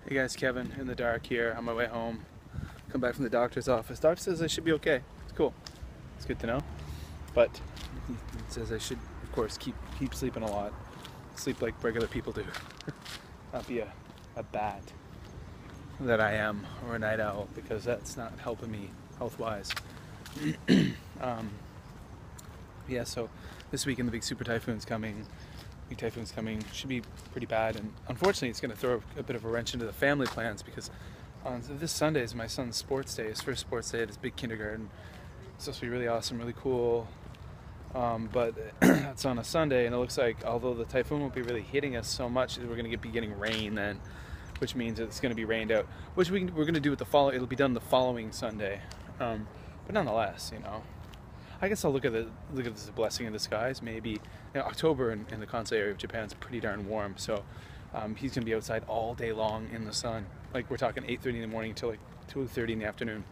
Hey guys, Kevin in the dark here on my way home. Come back from the doctor's office. Doctor says I should be okay. It's cool. It's good to know. But he says I should, of course, keep sleeping a lot. Sleep like regular people do. Not be a bat that I am, or a night owl, because that's not helping me health-wise. Yeah, so this weekend the big super typhoon's coming. Big typhoon's coming. Should be pretty bad, and unfortunately it's going to throw a bit of a wrench into the family plans because on this Sunday is my son's sports day, his first sports day at his big kindergarten. It's supposed to be really awesome, really cool. But it's on a Sunday, and it looks like although the typhoon won't be really hitting us so much, we're going to be getting rain then, which means it's going to be rained out. Which we're going to do with the follow. It'll be done the following Sunday. But nonetheless, I guess I'll look at this as a blessing in disguise. Maybe October in the Kansai area of Japan is pretty darn warm, so he's going to be outside all day long in the sun. Like we're talking 8:30 in the morning till like 2:30 in the afternoon.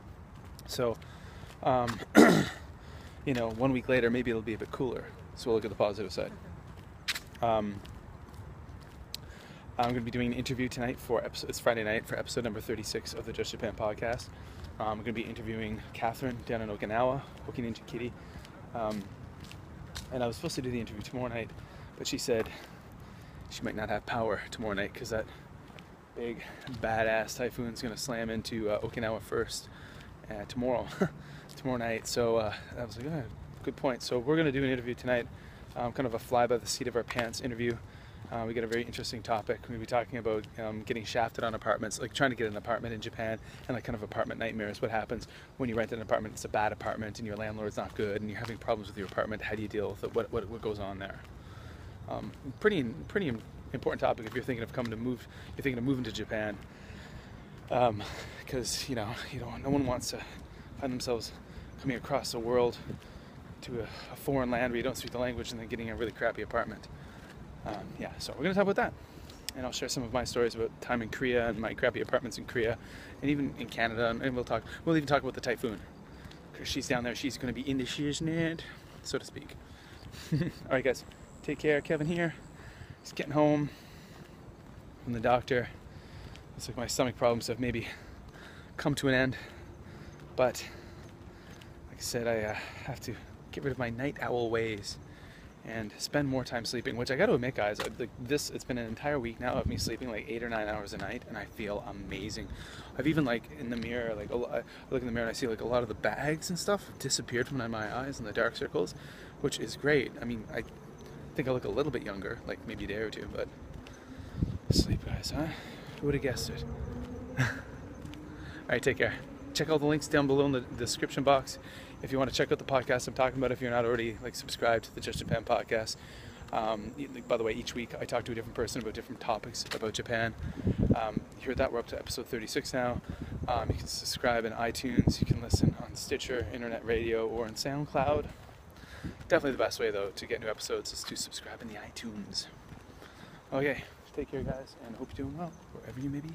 So, 1 week later, maybe it'll be a bit cooler. So we'll look at the positive side. I'm going to be doing an interview tonight it's Friday night for episode number 36 of the Just Japan podcast. I'm going to be interviewing Catherine down in Okinawa, Okininja Kitty. And I was supposed to do the interview tomorrow night, but she said she might not have power tomorrow night because that big badass typhoon is going to slam into Okinawa first tomorrow night. So I was like, oh, good point. So we're going to do an interview tonight, kind of a fly by the seat of our pants interview. We got a very interesting topic. We'll be talking about getting shafted on apartments, like trying to get an apartment in Japan, and like kind of apartment nightmares. What happens when you rent an apartment? It's a bad apartment, and your landlord's not good, and you're having problems with your apartment. How do you deal with it? What goes on there? Pretty important topic if you're thinking of you're thinking of moving to Japan, because no one wants to find themselves coming across the world to a foreign land where you don't speak the language and then getting a really crappy apartment. So we're going to talk about that, and I'll share some of my stories about time in Korea and my crappy apartments in Korea, and even in Canada, and we'll even talk about the typhoon, because she's down there, she's going to be in the shiznit, so to speak. Alright guys, take care. Kevin here, just getting home from the doctor. Looks like my stomach problems have maybe come to an end, but like I said, I have to get rid of my night owl ways and spend more time sleeping, which I got to admit, guys, it's been an entire week now of me sleeping like 8 or 9 hours a night, and I feel amazing. I've even in the mirror, I look in the mirror and I see like a lot of the bags and stuff have disappeared from my eyes and the dark circles, which is great. I mean, I think I look a little bit younger, like maybe a day or two, but sleep, guys, huh? Who would have guessed it? Alright, take care. Check out the links down below in the description box if you want to check out the podcast I'm talking about, if you're not already subscribed to the Just Japan podcast. By the way, each week I talk to a different person about different topics about Japan. You heard that, we're up to episode 36 now. You can subscribe in iTunes, you can listen on Stitcher, Internet Radio, or on SoundCloud. Definitely the best way, though, to get new episodes is to subscribe in the iTunes. Okay, take care, guys, and hope you're doing well, wherever you may be.